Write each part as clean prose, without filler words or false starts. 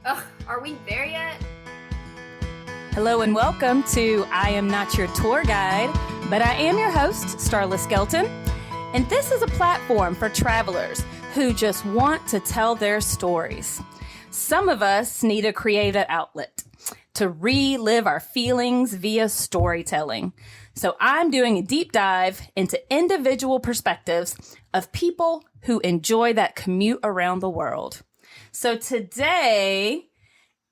Ugh, are we there yet? Hello and welcome to I Am Not Your Tour Guide, but I am your host, Starla Skelton, and this is a platform for travelers who just want to tell their stories. Some of us need a creative outlet to relive our feelings via storytelling. So I'm doing a deep dive into individual perspectives of people who enjoy that commute around the world. So today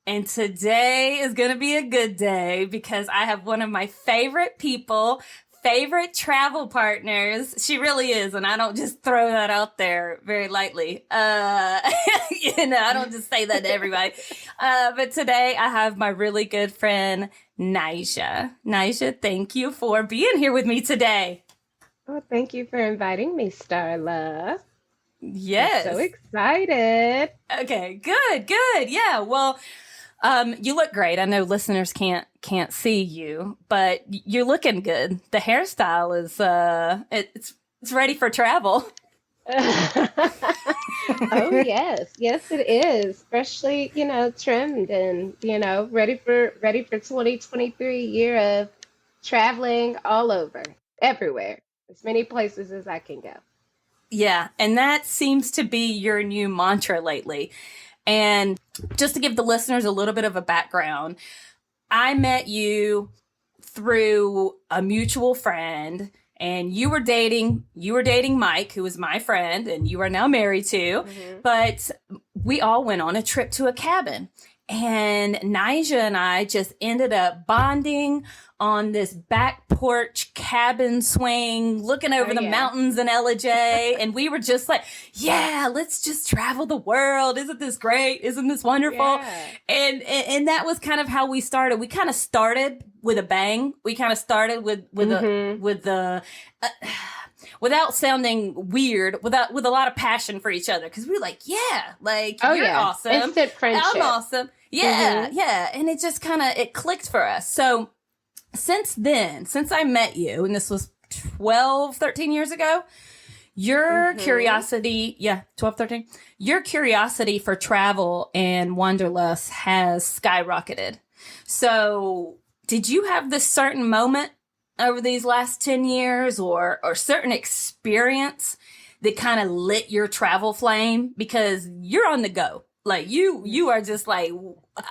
is going to be a good day because I have one of my favorite people, favorite travel partners. She really is. And I don't just throw that out there very lightly. I don't just say that to everybody. But today I have my really good friend, Nyja. Nyja, thank you for being here with me today. Oh, thank you for inviting me, Starla. Yes. I'm so excited. Okay, good. Yeah. Well, you look great. I know listeners can't see you, but you're looking good. The hairstyle is it's ready for travel. Oh, yes, it is. Freshly, trimmed and ready for 2023 year of traveling all over, everywhere, as many places as I can go. Yeah, and that seems to be your new mantra lately. And just to give the listeners a little bit of a background, I met you through a mutual friend, and you were dating Mike, who was my friend, and you are now married to. Mm-hmm. But we all went on a trip to a cabin. And Nyja and I just ended up bonding on this back porch cabin swing, looking over the mountains in LJ. And we were just like, yeah, let's just travel the world. Isn't this great? Isn't this wonderful? Yeah. And that was kind of how we started. We kind of started with a bang. We kind of started with without sounding weird, with a lot of passion for each other. Cause we were like, yeah, like, you're awesome. Instant friendship. I'm awesome. Yeah. Yeah. And it just it clicked for us. So since I met you, and this was 12, 13 years ago, your curiosity, 12, 13, your curiosity for travel and wanderlust has skyrocketed. So did you have this certain moment over these last 10 years or certain experience that kind of lit your travel flame? Because you're on the go. Like you are just like,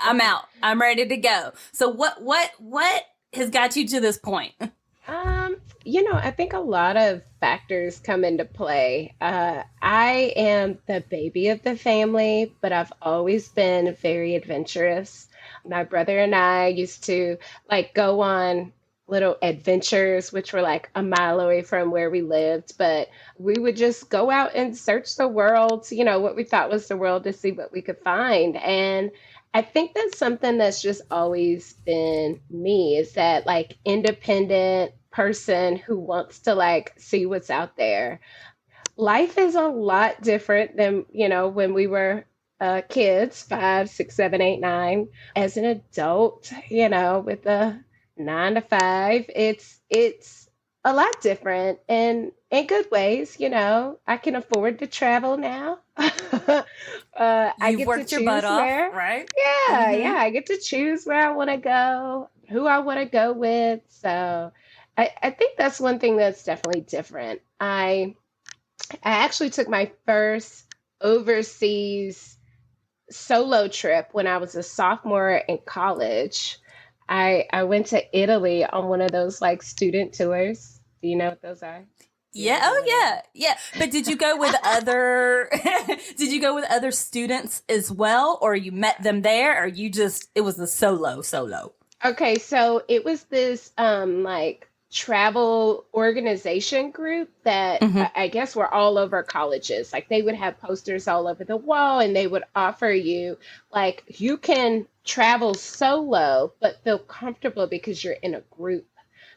I'm out. I'm ready to go. So what has got you to this point? I think a lot of factors come into play. I am the baby of the family, but I've always been very adventurous. My brother and I used to go on little adventures, which were like a mile away from where we lived, but we would just go out and search the world, what we thought was the world to see what we could find. And I think that's something that's just always been me, is that independent person who wants to see what's out there. Life is a lot different than, when we were kids, 5, 6, 7, 8, 9. As an adult, with a 9 to 5, it's a lot different and in good ways. I can afford to travel now. I get worked to your choose butt off, where. right? Yeah, I get to choose where I want to go, who I want to go with. So I think that's one thing that's definitely different. I actually took my first overseas solo trip when I was a sophomore in college. I went to Italy on one of those student tours. Do you know what those are? Yeah. Oh, yeah. Yeah. But did you go with other, did you go with other students as well? Or you met them there, or it was a solo? Okay. So it was this, travel organization group that I guess were all over colleges. Like they would have posters all over the wall, and they would offer you you can travel solo but feel comfortable because you're in a group.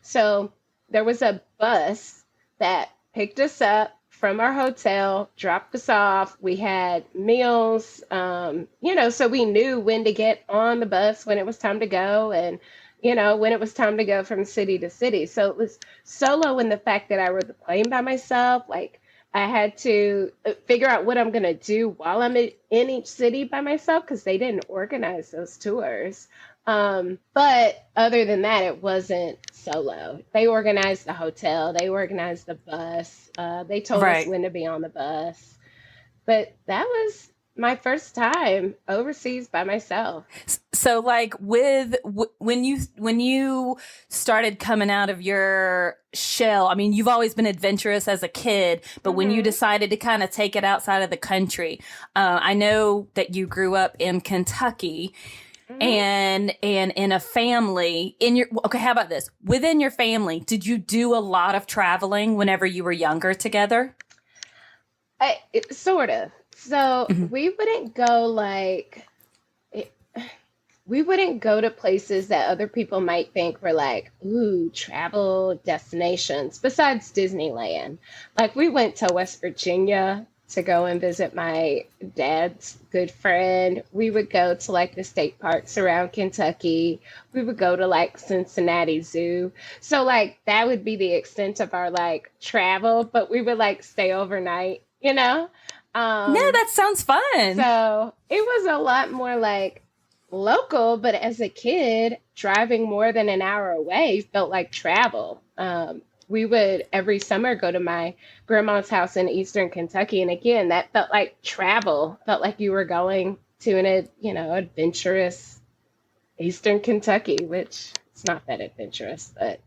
So there was a bus that picked us up from our hotel, dropped us off. We had meals, so we knew when to get on the bus, when it was time to go, and when it was time to go from city to city. So it was solo in the fact that I rode the plane by myself. I had to figure out what I'm going to do while I'm in each city by myself because they didn't organize those tours. But other than that, it wasn't solo. They organized the hotel, they organized the bus, they told us Right. when to be on the bus. But that was my first time overseas by myself. So like when you started coming out of your shell, I mean, you've always been adventurous as a kid, but when you Hmm. decided to kind of take it outside of the country, I know that you grew up in Kentucky Hmm. and in a family in your, okay, how about this? Within your family, did you do a lot of traveling whenever you were younger together? Sort of. So Mhm. we wouldn't go to places that other people might think were like, ooh, travel destinations besides Disneyland. Like we went to West Virginia to go and visit my dad's good friend. We would go to like the state parks around Kentucky. We would go to like Cincinnati Zoo. So like that would be the extent of our like travel, but we would like stay overnight, you know? No, Um, that sounds fun. so it was a lot more like local, but as a kid, driving more than an hour away felt like travel. We would every summer go to my grandma's house in Eastern Kentucky, and again, that felt like travel. Felt like you were going to adventurous Eastern Kentucky, which it's not that adventurous, but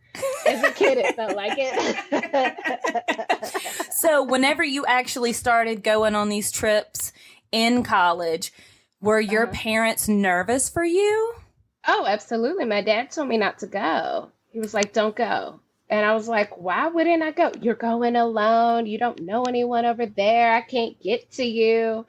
as a kid, it felt like it. So, whenever you actually started going on these trips in college, were your Uh-huh. parents nervous for you? Oh, absolutely. My dad told me not to go. He was like, don't go. And I was like, why wouldn't I go? You're going alone. You don't know anyone over there. I can't get to you.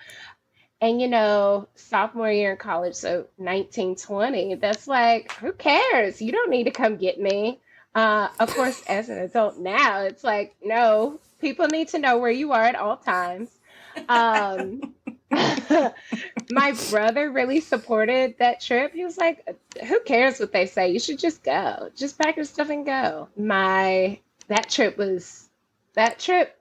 And, sophomore year in college, so 1920, that's like, who cares? You don't need to come get me. Of course, as an adult now, it's like, no, people need to know where you are at all times. Um, my brother really supported that trip. He was like, "Who cares what they say? You should just go. Just pack your stuff and go." My that trip was that trip.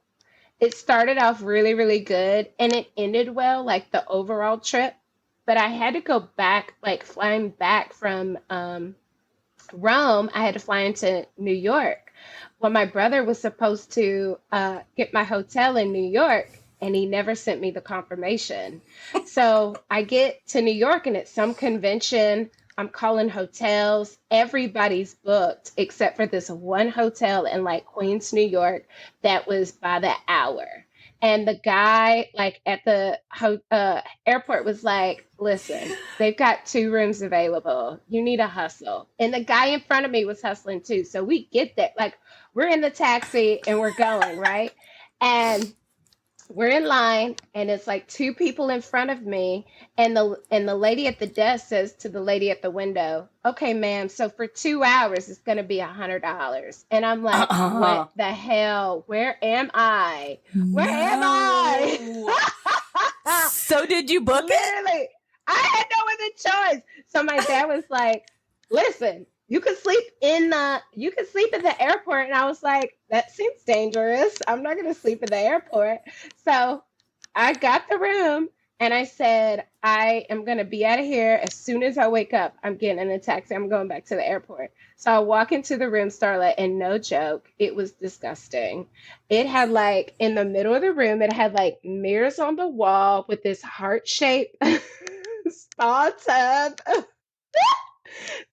It started off really, really good, and it ended well, like the overall trip. But I had to go back, like flying back from Rome. I had to fly into New York. Well, my brother was supposed to get my hotel in New York, and he never sent me the confirmation. So I get to New York, and it's some convention. I'm calling hotels. Everybody's booked except for this one hotel in like Queens, New York, that was by the hour. And the guy, like at the airport, was like, "Listen, they've got two rooms available. You need to hustle." And the guy in front of me was hustling too. So we get there, like we're in the taxi and we're going, right? And we're in line and it's like two people in front of me, and the lady at the desk says to the lady at the window, "Okay, ma'am, so for 2 hours it's going to be $100." And I'm like, what Uh-uh. the hell, where am I? No. So, did you book it? Literally, I had no other choice. So my dad was like, "Listen, you could sleep in the airport." And I was like, "That seems dangerous. I'm not going to sleep in the airport." So I got the room and I said, "I am going to be out of here as soon as I wake up. I'm getting in a taxi. I'm going back to the airport." So I walk into the room, Starlet, and no joke, it was disgusting. It had like in the middle of the room, it had like mirrors on the wall with this heart shaped spa tub.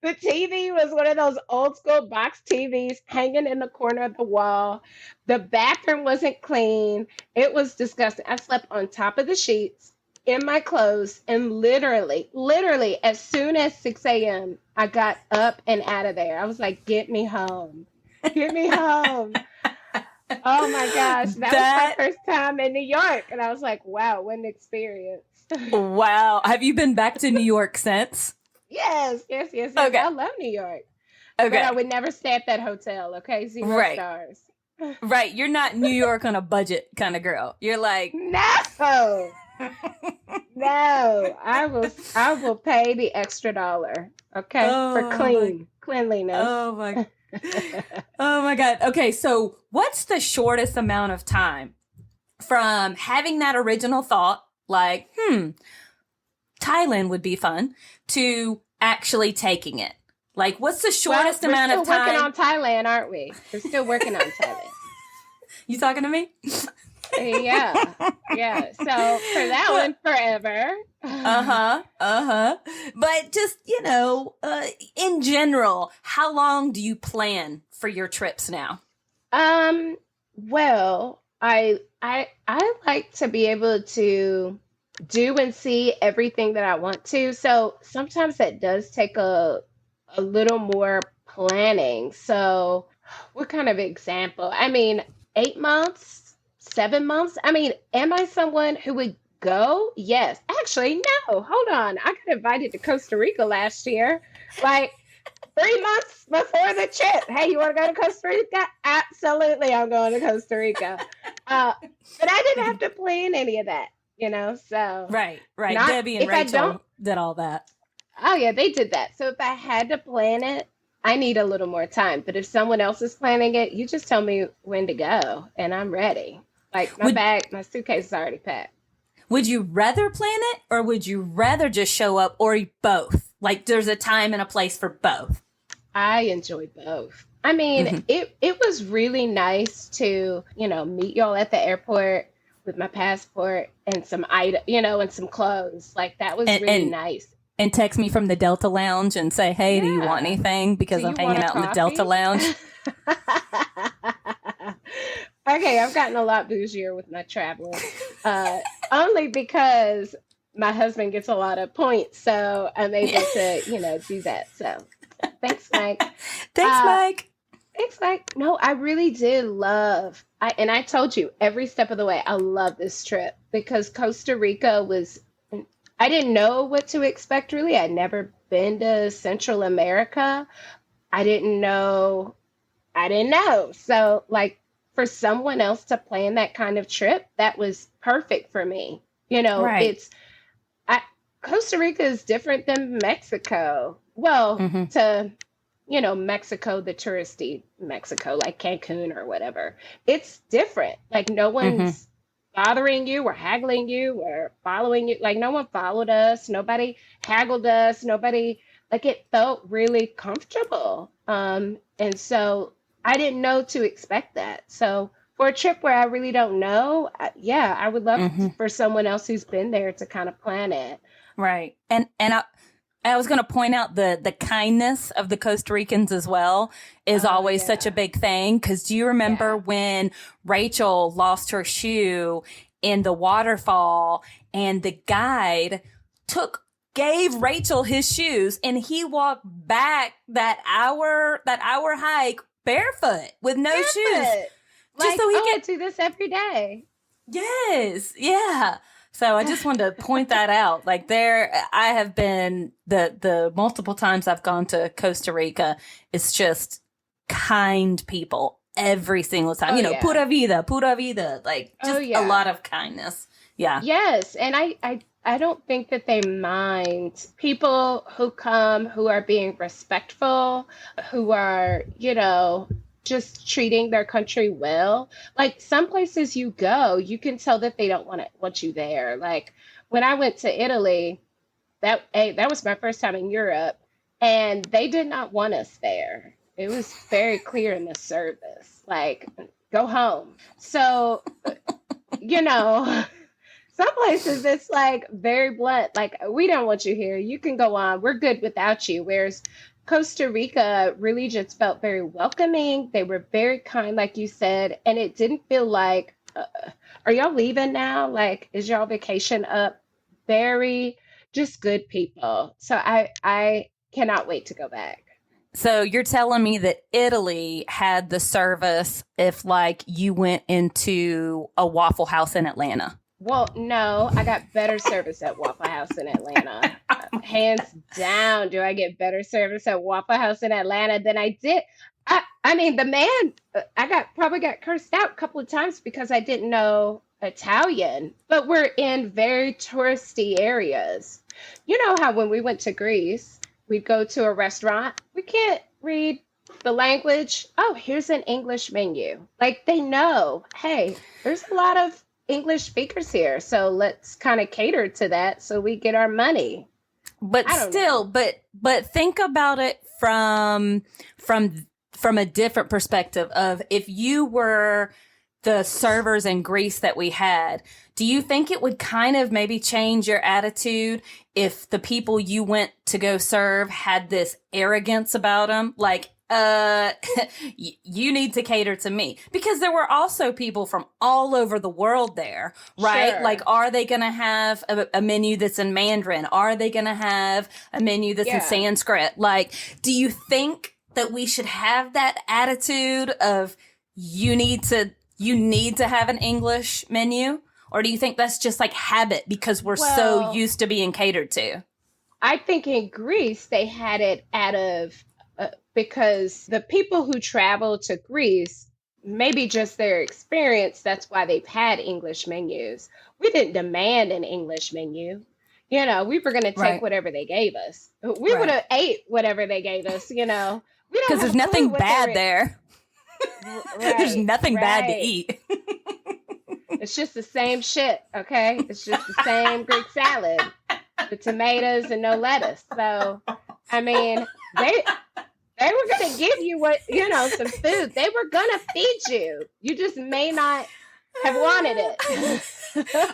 The TV was one of those old school box TVs hanging in the corner of the wall. The bathroom wasn't clean. It was disgusting. I slept on top of the sheets in my clothes, and literally, as soon as 6 a.m., I got up and out of there. I was like, "Get me home. Get me home." Oh my gosh. That was my That, first time in New York. And I was like, wow, what an experience. wow. Have you been back to New York since? Yes, yes, yes, yes. Okay. I love New York. But I Okay. would never stay at that hotel. Okay, zero Right. stars. Right. You're not New York on a budget kind of girl. You're like, No, no. I will pay the extra dollar. Okay, for oh my, cleanliness. oh my, oh my God. Okay. So, what's the shortest amount of time from having that original thought, like, Thailand would be fun, to actually taking it? Like, what's the shortest amount of time? We're still working on Thailand, aren't we? We're still working on Thailand. You talking to me? Yeah. Yeah. So for that one, forever. But just, in general, how long do you plan for your trips now? Well, I like to be able to do and see everything that I want to. So sometimes that does take a little more planning. So what kind of example? I mean, 8 months, 7 months. I mean, am I someone who would go? Yes. Actually, no. Hold on. I got invited to Costa Rica last year. Like 3 months before the trip. Hey, you want to go to Costa Rica? Absolutely, I'm going to Costa Rica. But I didn't have to plan any of that, so. Right. Debbie and Rachel did all that. Oh, yeah, they did that. So if I had to plan it, I need a little more time. But if someone else is planning it, you just tell me when to go, and I'm ready. Like my suitcase is already packed. Would you rather plan it, or would you rather just show up, or both? Like there's a time and a place for both. I enjoy both. I mean, it was really nice to, meet y'all at the airport with my passport and some and some clothes. Like that was really nice. And text me from the Delta Lounge and say, hey, do you want anything? Because I'm hanging out in the Delta Lounge. Okay, I've gotten a lot bougier with my traveling. Only because my husband gets a lot of points, so I'm able to, do that. So thanks, Mike. Mike. Thanks, Mike. No, I really did love, and I told you every step of the way, I love this trip because Costa Rica I didn't know what to expect, really. I'd never been to Central America. I didn't know. So, like, for someone else to plan that kind of trip, that was perfect for me. Right. Costa Rica is different than Mexico. Well, to, Mexico, the touristy Mexico, like Cancun or whatever. It's different. Like, no one's bothering you or haggling you or following you. Like, no one followed us. Nobody haggled us. Nobody, like, it felt really comfortable. And so I didn't know to expect that. So for a trip where I really don't know, I would love for someone else who's been there to kind of plan it. Right. And I was going to point out the kindness of the Costa Ricans as well is always such a big thing. Because do you remember when Rachel lost her shoe in the waterfall and the guide gave Rachel his shoes and he walked back that hour hike barefoot with no shoes. Just so he could do this every day. Yes. Yeah. So I just wanted to point that out. Like I have been the multiple times I've gone to Costa Rica. It's just kind people every single time. Pura vida, like just a lot of kindness. Yeah. Yes, and I don't think that they mind people who come who are being respectful, who are just treating their country well. Like some places you go, you can tell that they don't want you there. Like when I went to Italy, that was my first time in Europe, and they did not want us there. It was very clear in the service, like go home. So, some places it's like very blunt, like we don't want you here. You can go on. We're good without you. Whereas Costa Rica really just felt very welcoming. They were very kind, like you said, and it didn't feel like, are y'all leaving now? Like, is y'all vacation up? Very just good people. So I cannot wait to go back. So you're telling me that Italy had the service if like you went into a Waffle House in Atlanta? Well, no, I got better service at Waffle House in Atlanta. Hands down, do I get better service at Waffle House in Atlanta than I did? I mean, the man, I probably got cursed out a couple of times because I didn't know Italian, but we're in very touristy areas. You know how when we went to Greece, we'd go to a restaurant, we can't read the language. Oh, here's an English menu. Like they know, hey, there's a lot of English speakers here, so let's kind of cater to that so we get our money. But I don't still, know. but think about it from from a different perspective of if you were the servers in Greece that we had, do you think it would kind of maybe change your attitude if the people you went to go serve had this arrogance about them? Like, you need to cater to me, because there were also people from all over the world there, right? Like, Sure. are they going to have a menu that's in Mandarin? Are they going to have a menu that's in Yeah. Sanskrit? Like, do you think that we should have that attitude of you need to have an English menu? Or do you think that's just like habit because we're so Well, used to being catered to? I think in Greece they had it out of because the people who travel to Greece, maybe just their experience, that's why they've had English menus. We didn't demand an English menu. We were going to take Right. whatever they gave us. We would Right. have ate whatever they gave us. We don't Because have there's a clue nothing what they're bad there. There's right, nothing bad to right. eat. It's just the same shit, okay? It's just the same Greek salad with tomatoes and no lettuce. So, I mean, they were going to give you some food. They were going to feed you. You just may not have wanted it.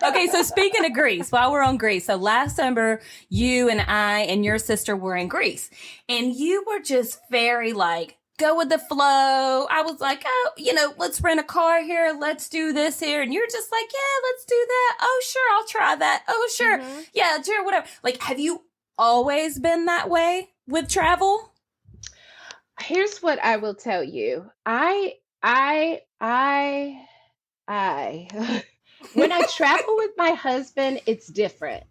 Okay, so speaking of Greece, while we're on Greece, so last summer, you and I and your sister were in Greece, and you were just very like, go with the flow. I was like, oh, let's rent a car here. Let's do this here. And you're just like, yeah, let's do that. Oh, sure. I'll try that. Oh, sure. hmm Yeah, sure. Whatever. Like, have you always been that way with travel? Here's what I will tell you. I when I travel with my husband, it's different,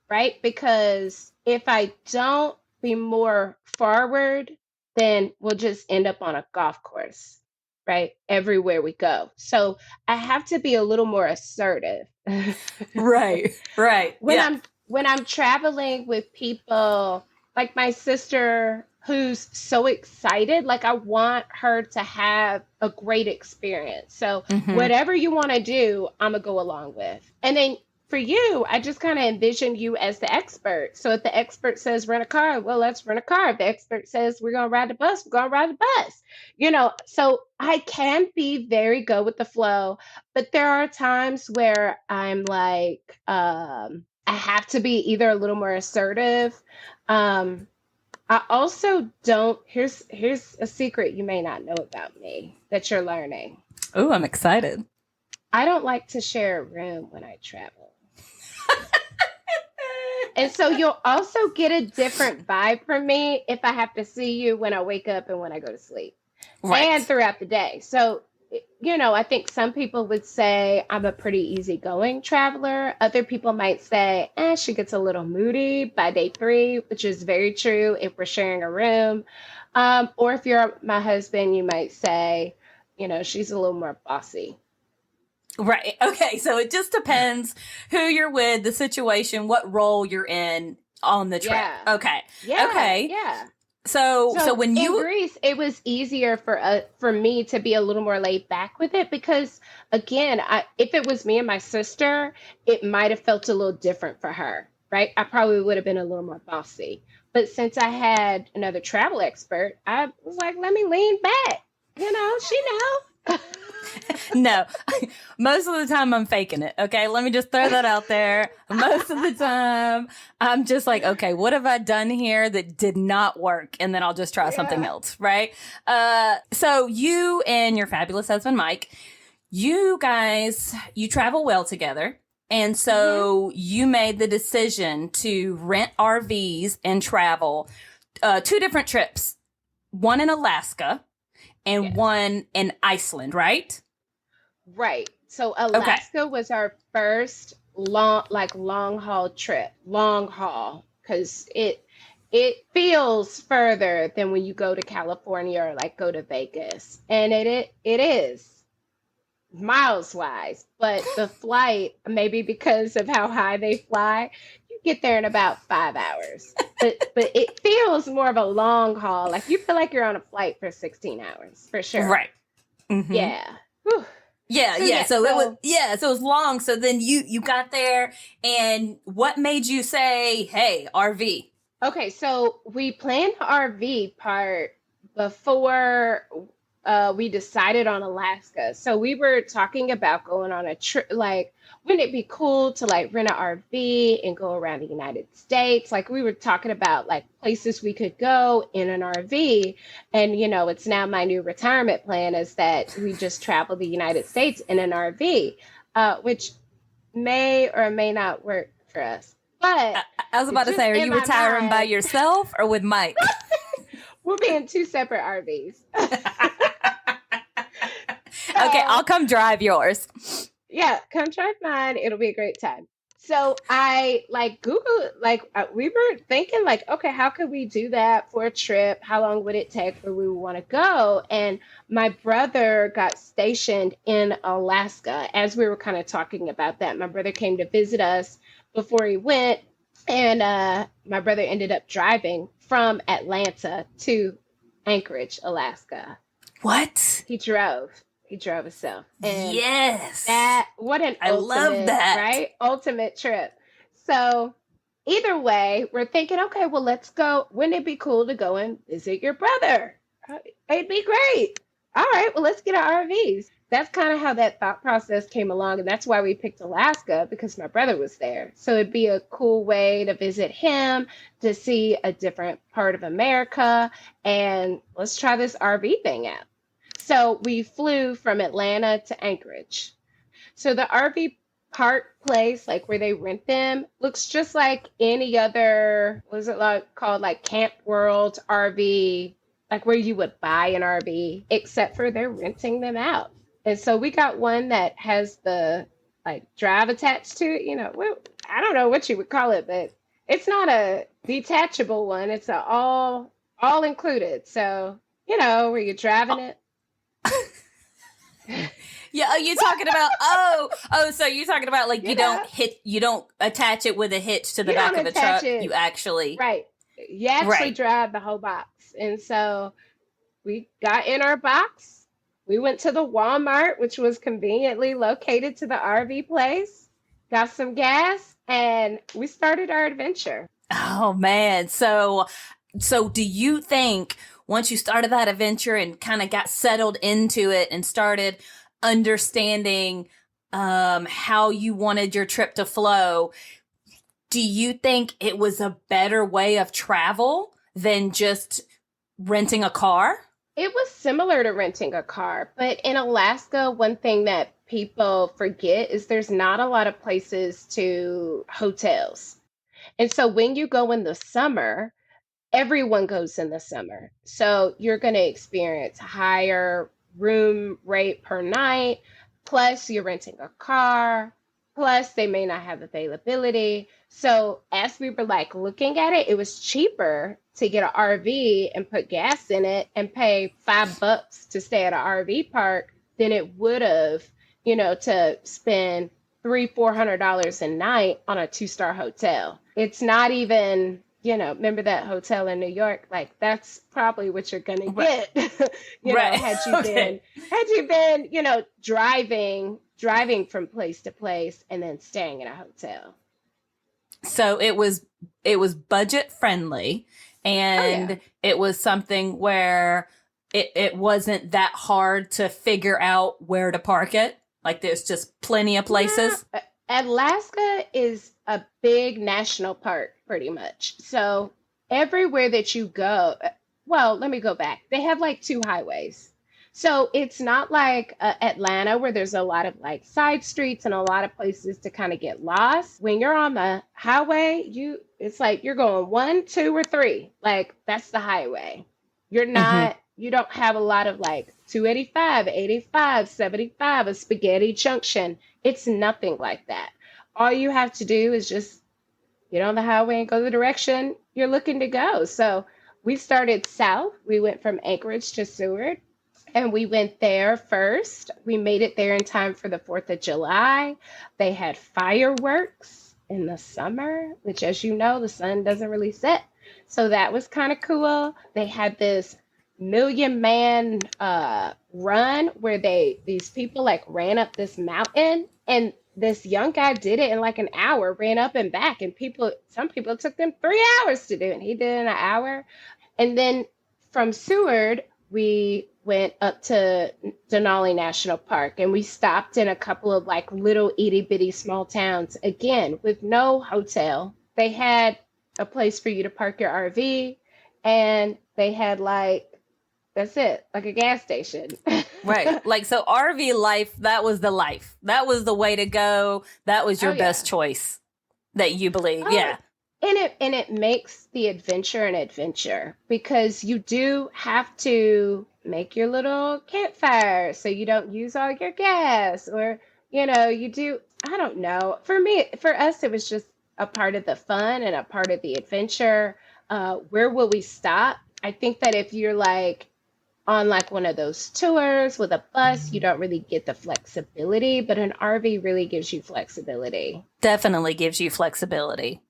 right? Because if I don't be more forward, then we'll just end up on a golf course, right? Everywhere we go. So I have to be a little more assertive. Right. Right. when Yeah. I'm traveling with people like my sister who's so excited, like I want her to have a great experience. So Mm-hmm. whatever you want to do, I'm gonna go along with. And then for you, I just kind of envision you as the expert. So if the expert says rent a car, well, let's rent a car. If the expert says we're gonna ride the bus, we're gonna ride the bus. So I can be very go with the flow, but there are times where I'm like, I have to be either a little more assertive. Um, I also don't. Here's a secret you may not know about me that you're learning. Oh, I'm excited. I don't like to share a room when I travel. And so you'll also get a different vibe from me if I have to see you when I wake up and when I go to sleep and Right. throughout the day. So, I think some people would say I'm a pretty easygoing traveler. Other people might say, she gets a little moody by day three, which is very true if we're sharing a room. Or if you're my husband, you might say, she's a little more bossy. Right. Okay. So it just depends who you're with, the situation, what role you're in on the trip. Yeah. Okay. Yeah. Okay. Yeah. So So when in you Greece, it was easier for me to be a little more laid back with it because, again, if it was me and my sister, it might have felt a little different for her, right? I probably would have been a little more bossy. But since I had another travel expert, I was like, let me lean back. She know. no, most of the time I'm faking it. Okay. Let me just throw that out there. Most of the time I'm just like, okay, what have I done here that did not work? And then I'll just try something Yeah. else. Right. So you and your fabulous husband, Mike, you guys, you travel well together. And hmm so you made the decision to rent RVs and travel, two different trips, one in Alaska and Yes. one in Iceland, right? Right. So Okay. Alaska was our first long haul trip, long haul, because it feels further than when you go to California or like go to Vegas, and it is miles wise, but the flight maybe because of how high they fly, you get there in about 5 hours. But it feels more of a long haul, like you feel like you're on a flight for 16 hours for sure. Right. Mm-hmm. Yeah. Whew. Yeah, So yeah. yeah, So it was so so it was long. So then you got there, and what made you say, "Hey, RV"? okay, so we planned the RV part before we decided on Alaska. So we were talking about going on a trip. Like, wouldn't it be cool to like rent an RV and go around the United States? Like, we were talking about like places we could go in an RV. And, it's now my new retirement plan is that we just travel the United States in an RV, which may or may not work for us. But I was about it's to just say, are in you my retiring by mind, yourself or with Mike? we'll be in two separate RVs. Okay, So I'll come drive yours. yeah, come try mine. It'll be a great time. So I like Google, like we were thinking, like, okay, how could we do that for a trip? How long would it take where we would want to go? And my brother got stationed in Alaska as we were kind of talking about that. My brother came to visit us before he went, and my brother ended up driving from Atlanta to Anchorage, Alaska. What? He drove. He drove himself. And Yes. that, what an I love ultimate, that. right? Ultimate trip. So either way, we're thinking, okay, well, let's go. Wouldn't it be cool to go and visit your brother? It'd be great. All right, well, let's get our RVs. That's kind of how that thought process came along. And that's why we picked Alaska because my brother was there. So it'd be a cool way to visit him, to see a different part of America. And let's try this RV thing out. So we flew from Atlanta to Anchorage. So the RV park place, like where they rent them, looks just like any other, what is it like called like Camp World RV, like where you would buy an RV, except for they're renting them out. And so we got one that has the like drive attached to it, well, I don't know what you would call it, but it's not a detachable one. It's a all included. So, where you're driving it. Yeah, oh, you talking about so you're talking about like Yeah, you don't attach it with a hitch to the you don't back of the attach truck. You it. actually Right. You actually right. drive the whole box. And so we got in our box. We went to the Walmart, which was conveniently located to the RV place, got some gas, and we started our adventure. Oh man. So do you think once you started that adventure and kind of got settled into it and started understanding how you wanted your trip to flow, do you think it was a better way of travel than just renting a car? It was similar to renting a car, but in Alaska, one thing that people forget is there's not a lot of places to hotels. And so when you go in the summer, everyone goes in the summer. So you're going to experience higher room rate per night. Plus, you're renting a car. Plus, they may not have availability. So, as we were like looking at it, it was cheaper to get an RV and put gas in it and pay $5 to stay at an RV park than it would have, to spend $300-400 a night on a two-star hotel. It's not even, remember that hotel in New York? Like that's probably what you're gonna Right. get. Right. Okay. Had you been, driving from place to place and then staying in a hotel. So it was budget friendly, Oh yeah. and it was something where it wasn't that hard to figure out where to park it. Like there's just plenty of No, places. Alaska is a big national park, pretty much. So everywhere that you go, well, let me go back. They have like two highways. So it's not like Atlanta where there's a lot of like side streets and a lot of places to kind of get lost. When you're on the highway, it's like you're going one, two, or three. Like that's the highway. Hmm. You don't have a lot of like 285, 85, 75, a spaghetti junction. It's nothing like that. All you have to do is just get on the highway and go the direction you're looking to go. So we started south. We went from Anchorage to Seward, and we went there first. We made it there in time for the 4th of July. They had fireworks in the summer, which, as you know, the sun doesn't really set. So that was kind of cool. They had this million man run where these people like ran up this mountain, and this young guy did it in like an hour, ran up and back, and some people it took them 3 hours to do it, and he did it in an hour. And then from Seward, we went up to Denali National Park, and we stopped in a couple of like little itty bitty small towns, again, with no hotel. They had a place for you to park your RV, and they had like, that's it, like a gas station. Right. Like, so RV life, that was the life. That was the way to go. That was Oh your yeah. best choice that you believe. Oh, Yeah. and it makes the adventure an adventure because you do have to make your little campfire so you don't use all your gas, or you do, I don't know. For us it was just a part of the fun and a part of the adventure. Where will we stop? I think that if you're like on like one of those tours with a bus, you don't really get the flexibility, but an RV really gives you flexibility. Definitely gives you flexibility.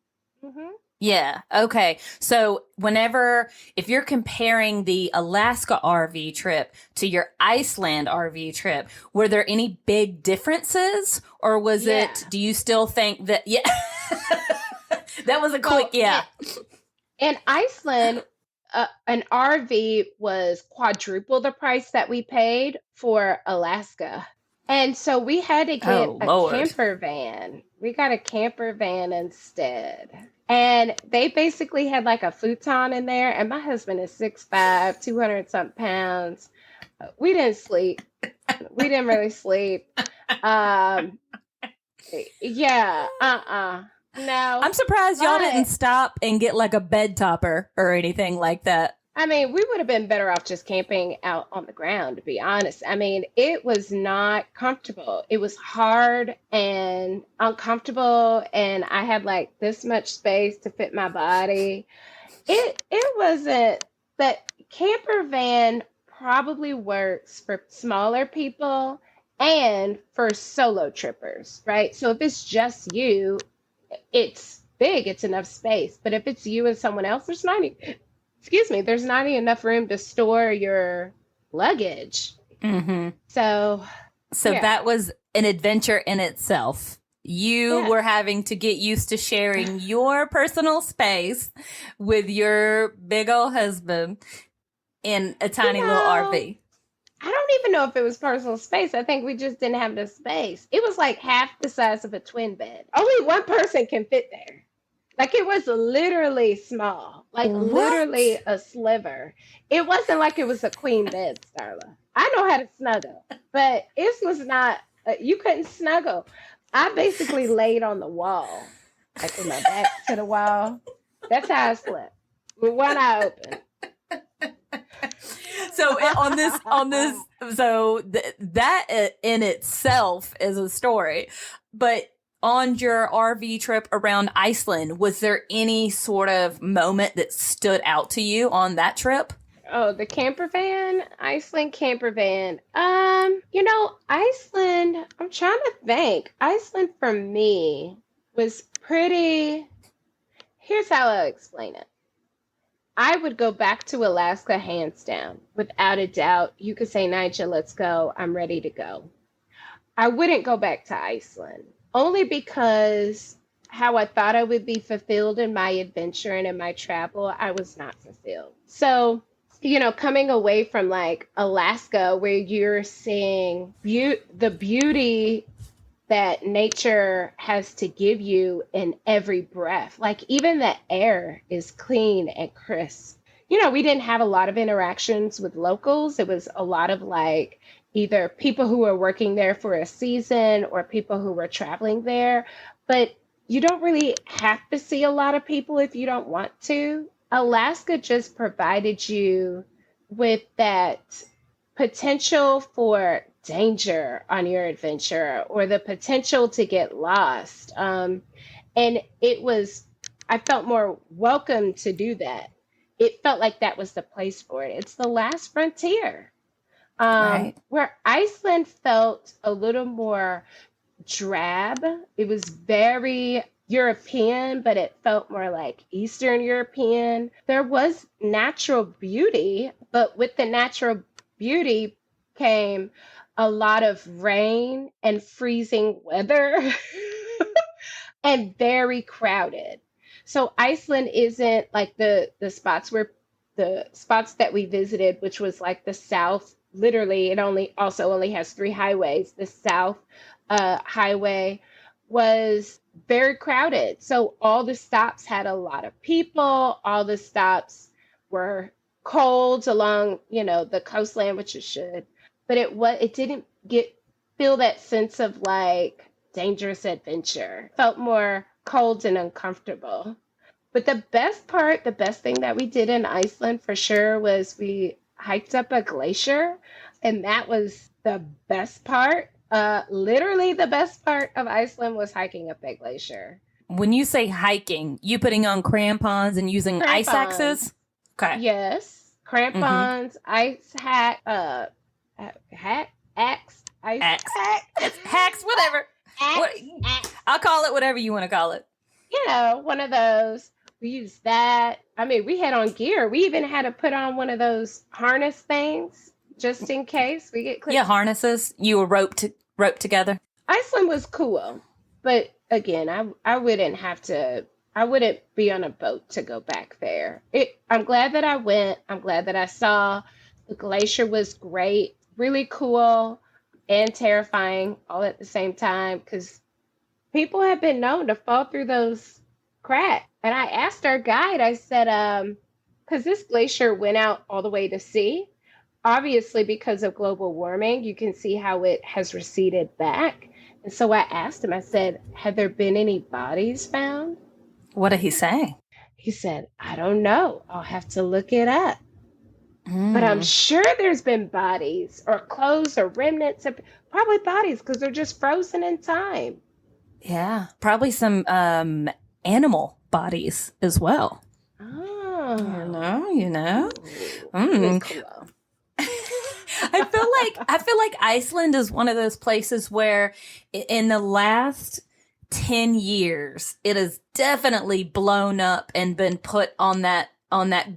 Hmm. Yeah. Okay. So if you're comparing the Alaska RV trip to your Iceland RV trip, were there any big differences, or Yeah. do you still think that, yeah, that was a quick, Well, yeah. in Iceland, an RV was quadruple the price that we paid for Alaska. And so we had to get Oh, a Lord. camper van. We got a camper van instead. And they basically had like a futon in there. And my husband is 6'5", 200 something pounds. We didn't sleep. We didn't really sleep. Um, yeah, no. I'm surprised y'all didn't But stop and get like a bed topper or anything like that. I mean, we would have been better off just camping out on the ground, to be honest. I mean, it was not comfortable. It was hard and uncomfortable, and I had like this much space to fit my body. It wasn't, the camper van probably works for smaller people and for solo trippers, right? So if it's just you, it's big, it's enough space. But if it's you and someone else, there's not enough room to store your luggage. Mm-hmm. So, So yeah, that was an adventure in itself. You yeah. were having to get used to sharing your personal space with your big old husband in a You tiny little know, RV. I don't even know if it was personal space. I think we just didn't have the space. It was like half the size of a twin bed. Only one person can fit there. Like it was literally small, like literally What? a sliver. It wasn't like it was a queen bed, Starla. I know how to snuggle, but it was not, you couldn't snuggle. I basically laid on the wall, like with my back to the wall. That's how I slept, with one eye open. So that in itself is a story. But on your RV trip around Iceland, was there any sort of moment that stood out to you on that trip? Oh, the camper van, Iceland camper van. Iceland, I'm trying to think. Iceland for me was pretty, here's how I'll explain it. I would go back to Alaska hands down, without a doubt. You could say, Nyja, let's go. I'm ready to go. I wouldn't go back to Iceland, only because how I thought I would be fulfilled in my adventure and in my travel, I was not fulfilled. So, coming away from like Alaska, where you're seeing the beauty that nature has to give you in every breath. Like even the air is clean and crisp. We didn't have a lot of interactions with locals. It was a lot of like either people who were working there for a season or people who were traveling there. But you don't really have to see a lot of people if you don't want to. Alaska just provided you with that potential for danger on your adventure or the potential to get lost. And I felt more welcome to do that. It felt like that was the place for it. It's the last frontier. Right. Where Iceland felt a little more drab. It was very European, but it felt more like Eastern European. There was natural beauty, but with the natural beauty came a lot of rain and freezing weather and very crowded. So Iceland isn't like the spots that we visited, which was like the south. Literally, it only has three highways. The south highway was very crowded. So all the stops had a lot of people. All the stops were cold along, the coastline, which it should. But it didn't get feel that sense of like dangerous adventure. Felt more cold and uncomfortable. But the best thing that we did in Iceland for sure was we hiked up a glacier, and that was the best part. Literally, the best part of Iceland was hiking up that glacier. When you say hiking, you putting on crampons and using ice Crampons, axes? Okay. yes, Mm-hmm. crampons, ice hat, hat, axe, ice Axe. hat, It's hacks, whatever. What axe, axe. I'll call it whatever you want to call it. One of those. We used that. I mean, we had on gear. We even had to put on one of those harness things just in case we get Yeah, clipped. harnesses. You were roped together. Iceland was cool, but again, I wouldn't have to. I wouldn't be on a boat to go back there. I'm glad that I went. I'm glad that I saw. The glacier was great, really cool, and terrifying all at the same time because people have been known to fall through those cracks. And I asked our guide, I said, because this glacier went out all the way to sea. Obviously, because of global warming, you can see how it has receded back. And so I asked him, I said, have there been any bodies found? What did he say? He said, I don't know. I'll have to look it up. But I'm Mm, sure there's been bodies or clothes or remnants of probably bodies because they're just frozen in time. yeah, probably some animal bodies as well. Oh, You know. really Mm. cool. I feel like Iceland is one of those places where in the last 10 years it has definitely blown up and been put on that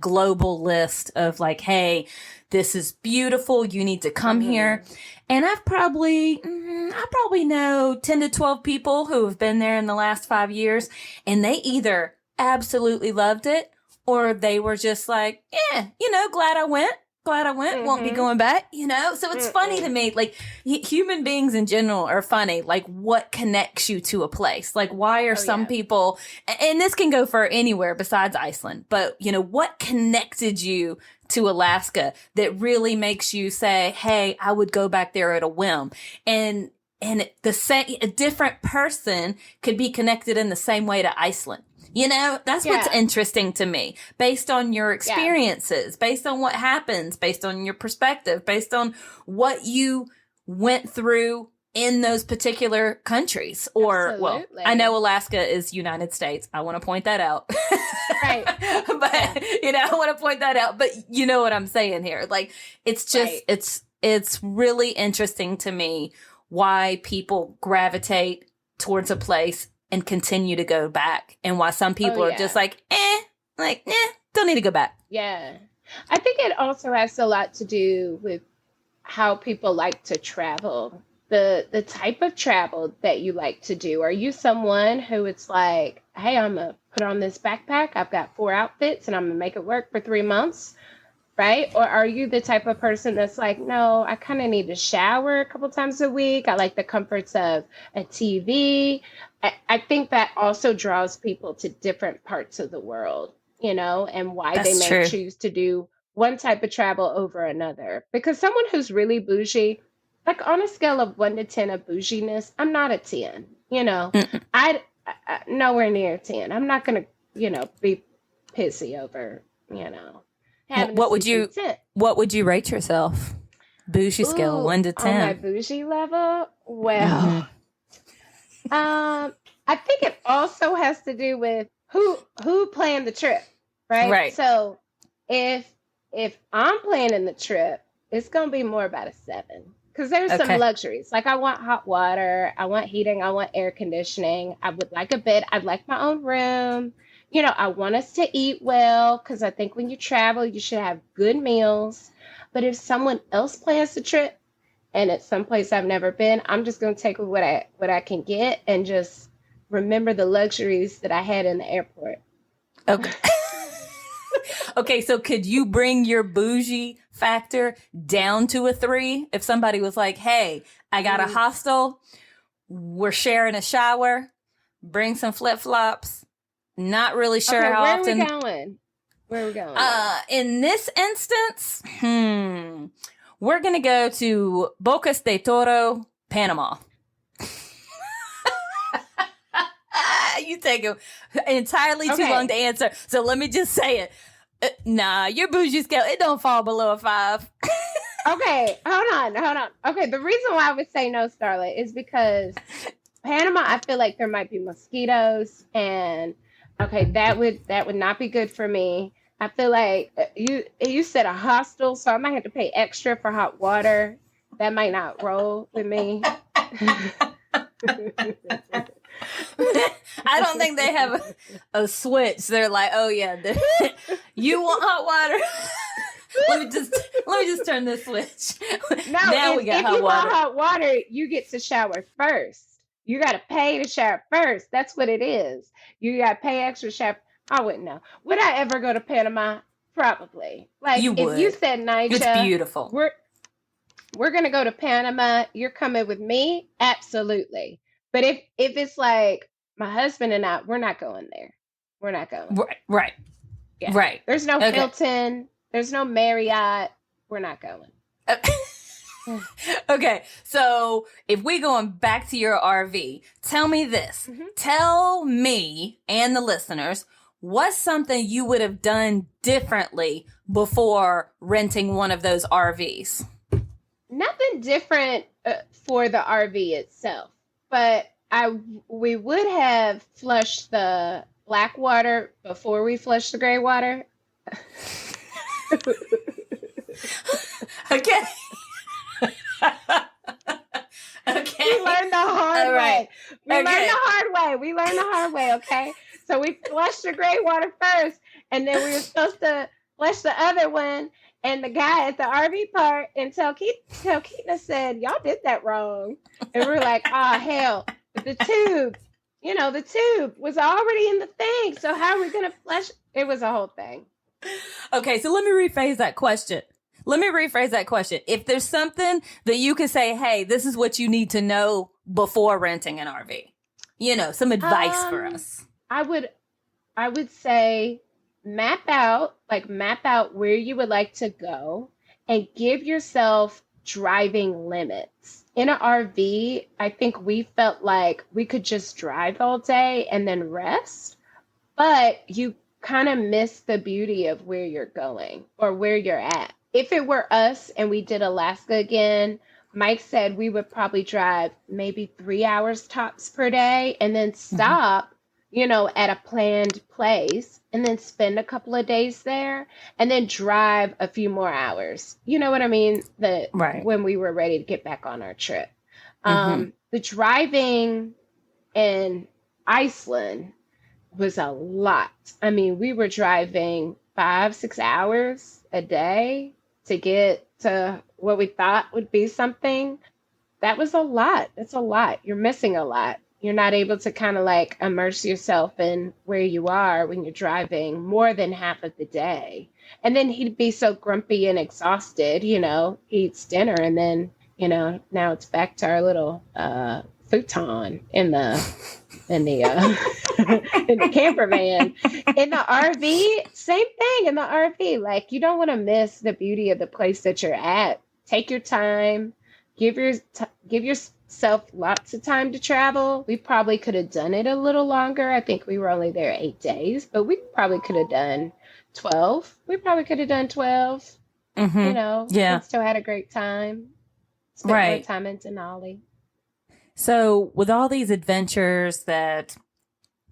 global list of like, hey, this is beautiful, you need to come here. Hmm. And I probably know 10 to 12 people who have been there in the last 5 years, and they either absolutely loved it or they were just like, yeah, glad I went, won't be Hmm. going back, So it's funny to Mm-mm. me, like human beings in general are funny. Like what connects you to a place? Like why are Oh some yeah. people, and this can go for anywhere besides Iceland, but what connected you to Alaska that really makes you say, hey, I would go back there at a whim? And the same, a different person could be connected in the same way to Iceland. That's what's Yeah. interesting to me, based on your Yeah. experiences, based on what happens, based on your perspective, based on what you went through in those particular countries. Or, well, I know Absolutely. Alaska is United States. I want to point that out. Right. Yeah. But, I want to point that out. But you know what I'm saying here. Like, it's just, Right. it's really interesting to me why people gravitate towards a place and continue to go back, and why some Oh people are just yeah. don't need to go back. Yeah. I think it also has a lot to do with how people like to travel. The type of travel that you like to do. Are you someone who it's like, hey, I'm gonna put on this backpack, I've got four outfits and I'm gonna make it work for 3 months? Right? Or are you the type of person that's like, no, I kind of need to shower a couple times a week. I like the comforts of a TV. I think that also draws people to different parts of the world, and why they That's may true. choose to do one type of travel over another. Because someone who's really bougie, like on a scale of 1 to 10 of bouginess, I'm not a 10. Mm-mm. Nowhere near 10. I'm not going to, be pissy over, having to What would sleep in you tent. what would you rate yourself? Bougie scale, Ooh, 1 to on my 10. bougie level, Mm-hmm. well, I think it also has to do with who planned the trip, right? Right. So if I'm planning the trip, it's gonna be more about a 7 Because there's some Okay. luxuries. Like I want hot water, I want heating, I want air conditioning. I would like a bed. I'd like my own room. I want us to eat well because I think when you travel, you should have good meals. But if someone else plans the trip and it's someplace I've never been, I'm just gonna take what I can get and just remember the luxuries that I had in the airport. Okay. Okay, so could you bring your bougie factor down to a 3 if somebody was like, "Hey, I got a Mm. hostel. We're sharing a shower. Bring some flip-flops." Not really sure Okay, how where are we often. going? Where are we going now? In this instance, we're gonna go to Bocas de Toro, Panama. You take entirely too long to Okay. answer, so let me just say it. Nah, your bougie scale, it don't fall below a 5. Okay, hold on. Okay, the reason why I would say no, Starlet, is because Panama, I feel like there might be mosquitoes, and okay, that would not be good for me. I feel like you said a hostel, so I might have to pay extra for hot water. That might not roll with me. I don't think they have a switch. They're like, "Oh yeah, you want hot water? let me just turn this switch." No, Now we got if hot you want water. hot water, you get to shower first. You got to pay to shower first. That's what it is. You got to pay extra shower. I wouldn't know. Would I ever go to Panama? Probably. Like You if you would. said, It's Nyja, beautiful. we're gonna go to Panama. You're coming with me? Absolutely. But if it's like my husband and I, we're not going there. We're not going. Right, right, Yeah. right. There's no Okay. Hilton. There's no Marriott. We're not going. Okay, so if we going back to your RV, tell me this. Mhm. Tell me and the listeners what's something you would have done differently before renting one of those RVs. Nothing different for the RV itself, but we would have flushed the black water before we flushed the gray water. Okay. Okay. We learned the hard All right. way. We learned Okay. the hard way. We learned the hard way, okay? So we flushed the gray water first, and then we were supposed to flush the other one. And the guy at the RV park and Keaton said, "Y'all did that wrong." And we're like, "Oh, hell." But the tube was already in the thing. So how are we going to flush? It was a whole thing. Okay, so let me rephrase that question. If there's something that you could say, "Hey, this is what you need to know before renting an RV." Some advice for Um, us. I would I would say map out where you would like to go and give yourself driving limits. In an RV, I think we felt like we could just drive all day and then rest, but you kind of miss the beauty of where you're going or where you're at. If it were us and we did Alaska again, Mike said we would probably drive maybe 3 hours tops per day and then Mhm. stop, at a planned place and then spend a couple of days there and then drive a few more hours. You know what I mean? That Right. when we were ready to get back on our trip. Mm-hmm. The driving in Iceland was a lot. I mean, we were driving 5, 6 hours a day to get to what we thought would be something. That was a lot. That's a lot. You're missing a lot. You're not able to kind of like immerse yourself in where you are when you're driving more than half of the day. And then he'd be so grumpy and exhausted, he eats dinner and then, now it's back to our little futon in the in the camper van. In the RV, same thing in the RV. Like you don't want to miss the beauty of the place that you're at. Take your time. Give yourself lots of time to travel. We probably could have done it a little longer. I think we were only there 8 days, but we probably could have done 12. We probably could have done 12, Mm-hmm. and Yeah. still had a great time. Spent more Right. time in Denali. So with all these adventures that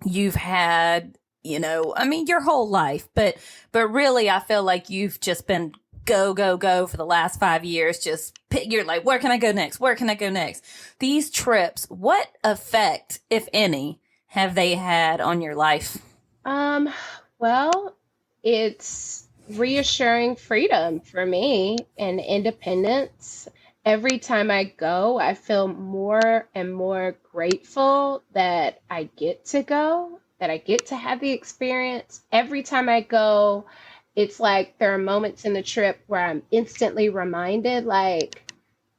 you've had, your whole life, but really I feel like you've just been go, go, go for the last 5 years. You're like, where can I go next? Where can I go next? These trips, what effect, if any, have they had on your life? Well, it's reassuring freedom for me and independence. Every time I go, I feel more and more grateful that I get to go, that I get to have the experience. Every time I go, it's like there are moments in the trip where I'm instantly reminded, like,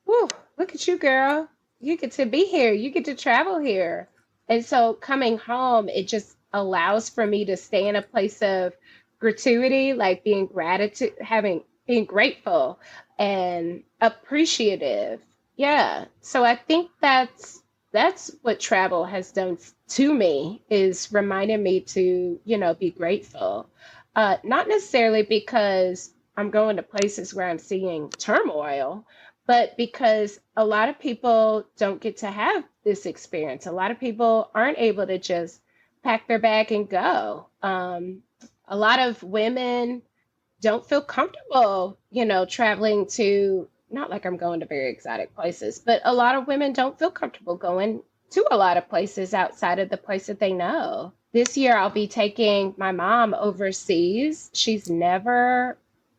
whew, look at you, girl. You get to be here. You get to travel here. And so coming home, it just allows for me to stay in a place of gratuity, like being gratitude, being grateful and appreciative. Yeah. So I think that's what travel has done to me, is reminding me to, be grateful. Not necessarily because I'm going to places where I'm seeing turmoil, but because a lot of people don't get to have this experience. A lot of people aren't able to just pack their bag and go. A lot of women don't feel comfortable, traveling to, not like I'm going to very exotic places, but a lot of women don't feel comfortable going to a lot of places outside of the place that they know. This year, I'll be taking my mom overseas. She's never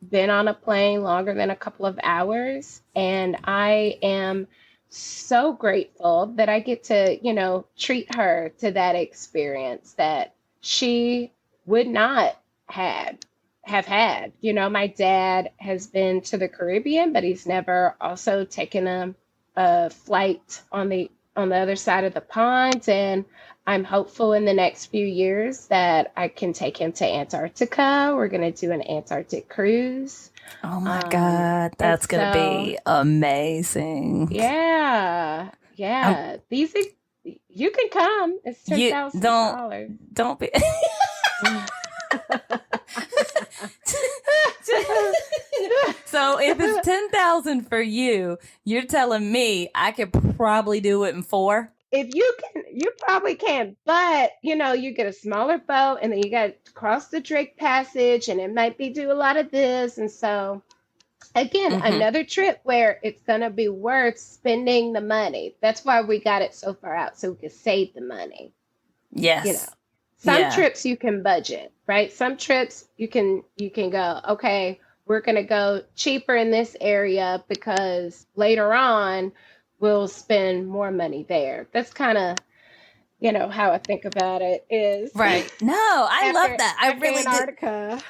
been on a plane longer than a couple of hours. And I am so grateful that I get to, treat her to that experience that she would not have had. My dad has been to the Caribbean, but he's never also taken a flight on the other side of the pond. And I'm hopeful in the next few years that I can take him to Antarctica. We're going to do an Antarctic cruise. Oh my God, that's going to be amazing. Yeah. Yeah. You can come. It's $10,000. Don't be. So if it's 10,000 for you, you're telling me I could probably do it in 4? If you can, you probably can, but you get a smaller boat and then you got to cross the Drake Passage and it might be do a lot of this. And so again, another trip where it's going to be worth spending the money. That's why we got it so far out, so we could save the money. Yes. Some trips you can budget, right? Some trips you can go, okay, we're going to go cheaper in this area because later on we'll spend more money there. That's kind of, how I think about it is. Right. No, I love that. I really Antarctica.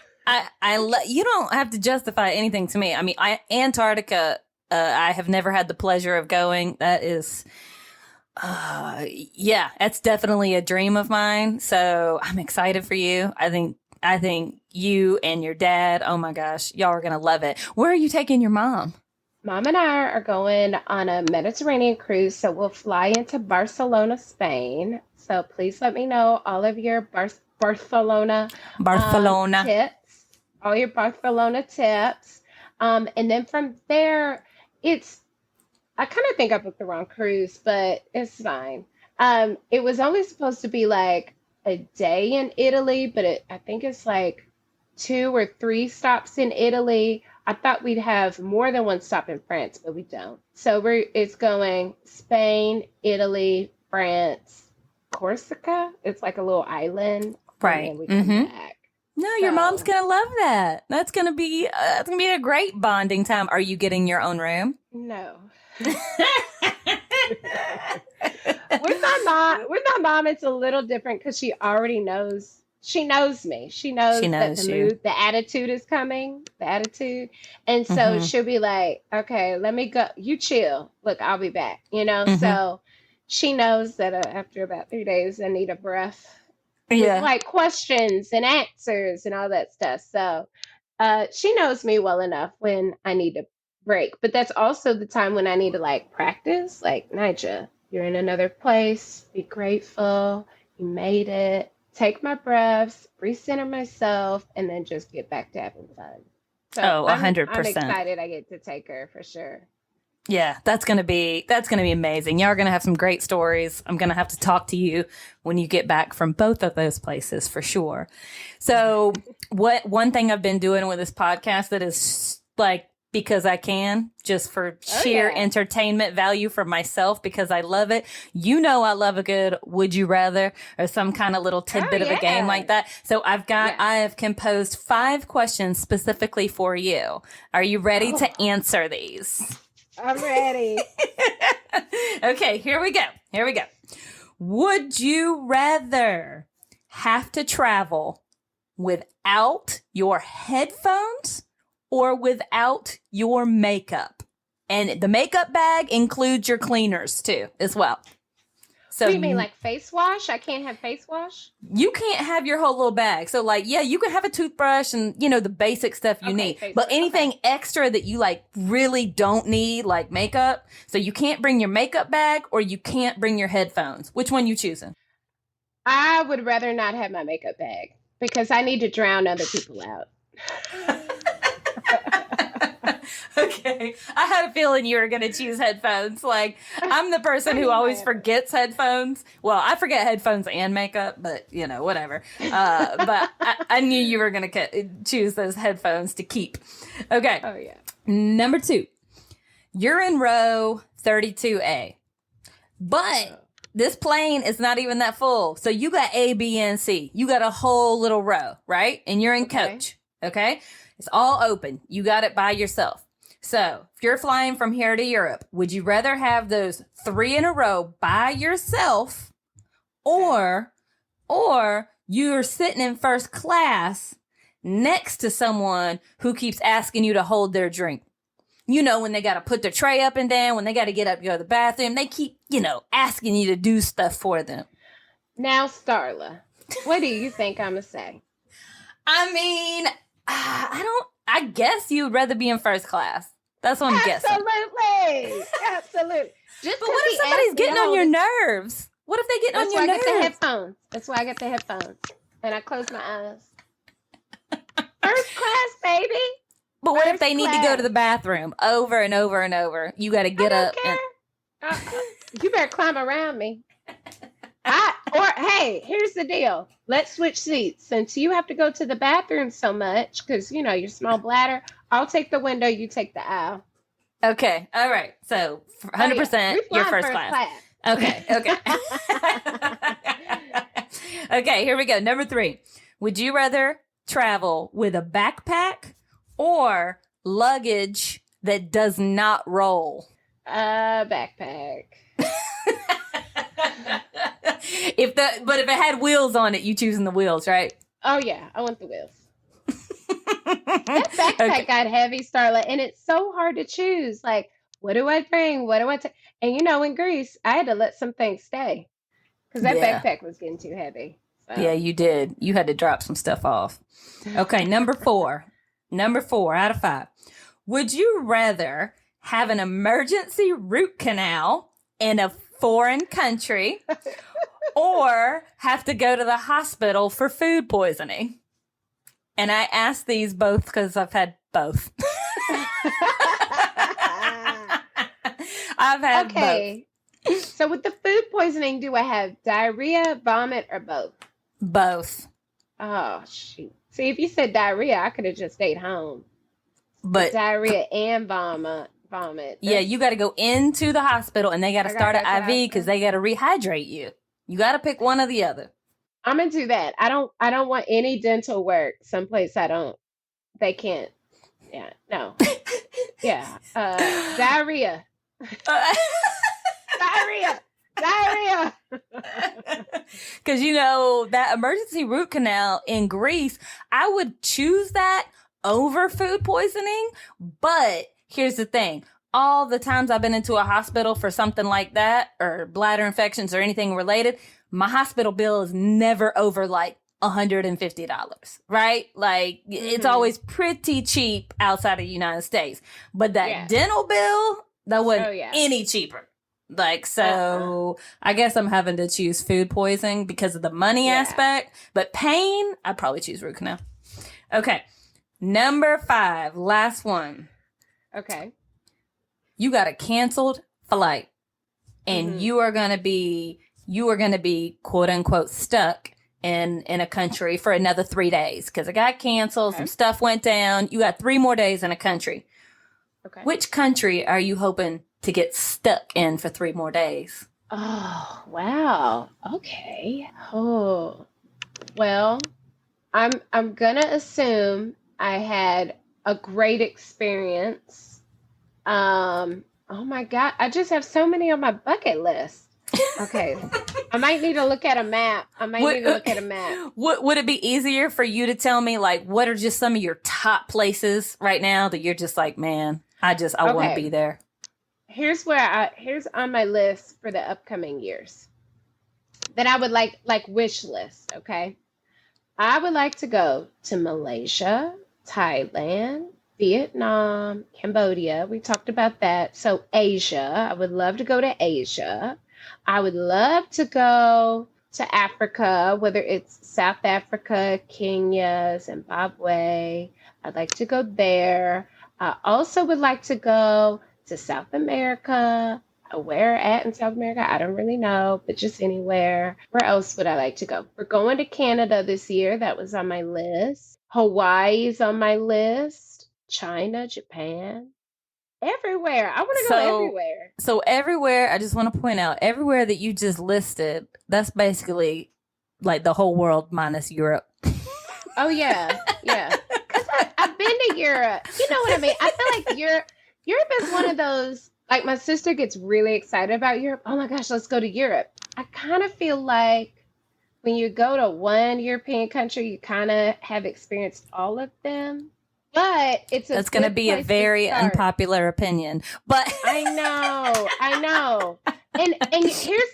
You don't have to justify anything to me. I mean, Antarctica, I have never had the pleasure of going. That is, that's definitely a dream of mine. So I'm excited for you. I think you and your dad, oh my gosh, y'all are going to love it. Where are you taking your mom? Mom and I are going on a Mediterranean cruise, so we'll fly into Barcelona, Spain. So please let me know all of your Barcelona tips, all your Barcelona tips. And then from there, I kind of think I booked the wrong cruise, but it's fine. It was only supposed to be like a day in Italy, but I think it's like 2 or 3 stops in Italy. I thought we'd have more than one stop in France, but we don't. So it's going Spain, Italy, France, Corsica. It's like a little island. Right. And we come back. No, your mom's going to love that. That's going to be a great bonding time. Are you getting your own room? No. With my mom, it's a little different because she already knows. She knows me. She knows that the attitude is coming, And so she'll be like, okay, let me go. You chill. Look, I'll be back. So she knows that after about 3 days, I need a breath. Yeah. With like questions and answers and all that stuff. So she knows me well enough when I need to break. But that's also the time when I need to like practice. Like, Nyja, you're in another place. Be grateful. You made it. Take my breaths, recenter myself, and then just get back to having fun. So 100%. I'm excited I get to take her for sure. Yeah, that's gonna be amazing. Y'all are gonna have some great stories. I'm gonna have to talk to you when you get back from both of those places for sure. So, one thing I've been doing with this podcast that is like, because I can, just for sheer entertainment value for myself, because I love it. You know, I love a good would you rather or some kind of little tidbit of a game like that. So I have composed 5 questions specifically for you. Are you ready to answer these? I'm ready. Okay, here we go. Would you rather have to travel without your headphones or without your makeup? And the makeup bag includes your cleaners too, as well. So what do you mean, like face wash? I can't have face wash? You can't have your whole little bag. So like, yeah, you can have a toothbrush and, you know, the basic stuff you need. But anything extra that you like really don't need, like makeup. So you can't bring your makeup bag or you can't bring your headphones. Which one you choosing? I would rather not have my makeup bag because I need to drown other people out. Okay. I had a feeling you were going to choose headphones. Like, I'm the person who always forgets headphones. Well, I forget headphones and makeup, but, you know, whatever. But I knew you were going to choose those headphones to keep. Okay. Oh, yeah. Number 2. You're in row 32A. But this plane is not even that full. So you got A, B, and C. You got a whole little row, right? And you're in coach. Okay. It's all open. You got it by yourself. So if you're flying from here to Europe, would you rather have those 3 in a row by yourself or you're sitting in first class next to someone who keeps asking you to hold their drink? You know, when they got to put their tray up and down, when they got to get up and go to the bathroom, they keep, you know, asking you to do stuff for them. Now, Starla, what do you think I'm going to say? I mean, I guess you'd rather be in first class. That's what I'm guessing. Absolutely. Just but what if somebody's getting on your nerves? What if they get on your nerves? That's why I get the headphones. That's why I get the headphones. And I close my eyes. First class, baby. But what if they need to go to the bathroom over and over and over? You got to get up. You better climb around me. Hey, here's the deal. Let's switch seats. Since you have to go to the bathroom so much, because, you know, your small bladder, I'll take the window, you take the aisle. Okay. All right. So 100% you're first class. Okay. Okay, here we go. Number 3. Would you rather travel with a backpack or luggage that does not roll? Backpack. But if it had wheels on it, you choosing the wheels, right? Oh yeah, I want the wheels. That backpack got heavy, Starla, and it's so hard to choose. Like, what do I bring? What do I take? And you know, in Greece, I had to let some things stay because that backpack was getting too heavy. So. Yeah, you did. You had to drop some stuff off. Okay, number 4. Number 4 out of 5. Would you rather have an emergency root canal in a foreign country or have to go to the hospital for food poisoning? And I asked these both because I've had both. I've had both. So with the food poisoning, do I have diarrhea, vomit, or both? Both. Oh, shoot. See, if you said diarrhea, I could have just stayed home. But diarrhea and vomit. Yeah, you got to go into the hospital and they got to start an IV because they got to rehydrate you. You got to pick one or the other. I'm gonna do that. I don't want any dental work someplace they can't. Yeah, no. Yeah. Diarrhea. Diarrhea. Because, you know, that emergency root canal in Greece, I would choose that over food poisoning. But here's the thing. All the times I've been into a hospital for something like that or bladder infections or anything related, my hospital bill is never over like $150, right? Like it's always pretty cheap outside of the United States. But that dental bill, that wasn't any cheaper. Like, so I guess I'm having to choose food poisoning because of the money aspect. But pain, I'd probably choose root canal. Okay. Number 5, last one. Okay. You got a canceled flight and you are going to be quote unquote stuck in a country for another 3 days because it got canceled, Okay. some stuff went down. You got 3 more days in a country. Okay. Which country are you hoping to get stuck in for 3 more days? Oh, wow. Okay. Oh, well, I'm gonna assume I had a great experience. Oh my God, I just have so many on my bucket list. Okay. I might need to look at a map. Would it be easier for you to tell me, like, what are just some of your top places right now that you're just like, man, I want to be Okay. there? Here's on my list for the upcoming years that I would like wish list, okay? I would like to go to Malaysia, Thailand, Vietnam, Cambodia. We talked about that. So Asia, I would love to go to Asia. I would love to go to Africa, whether it's South Africa, Kenya, Zimbabwe. I'd like to go there. I also would like to go to South America. Where at in South America? I don't really know, but just anywhere. Where else would I like to go? We're going to Canada this year. That was on my list. Hawaii's on my list. China, Japan, everywhere. I want to go So, everywhere. so everywhere, I just want to point out, everywhere that you just listed, that's basically like the whole world minus Europe. Oh yeah, yeah. Because I've been to Europe. You know what I mean? I feel like Europe is one of those. Like my sister gets really excited about Europe. Oh my gosh, let's go to Europe. I kind of feel like when you go to one European country, you kind of have experienced all of them. But it's a That's going to good be a place to very start. unpopular opinion, but I know. And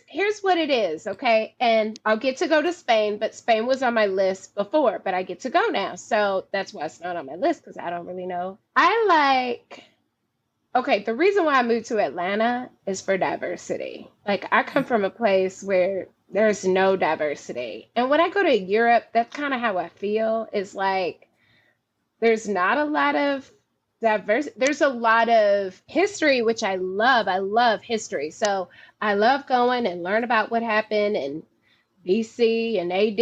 here's what it is, okay? And I'll get to go to Spain, but Spain was on my list before, but I get to go now. So that's why it's not on my list because I don't really know. Okay, the reason why I moved to Atlanta is for diversity. Like I come from a place where there's no diversity. And when I go to Europe, that's kind of how I feel. Is like there's not a lot of diverse. There's a lot of history, which I love. I love history. So I love going and learn about what happened in BC and AD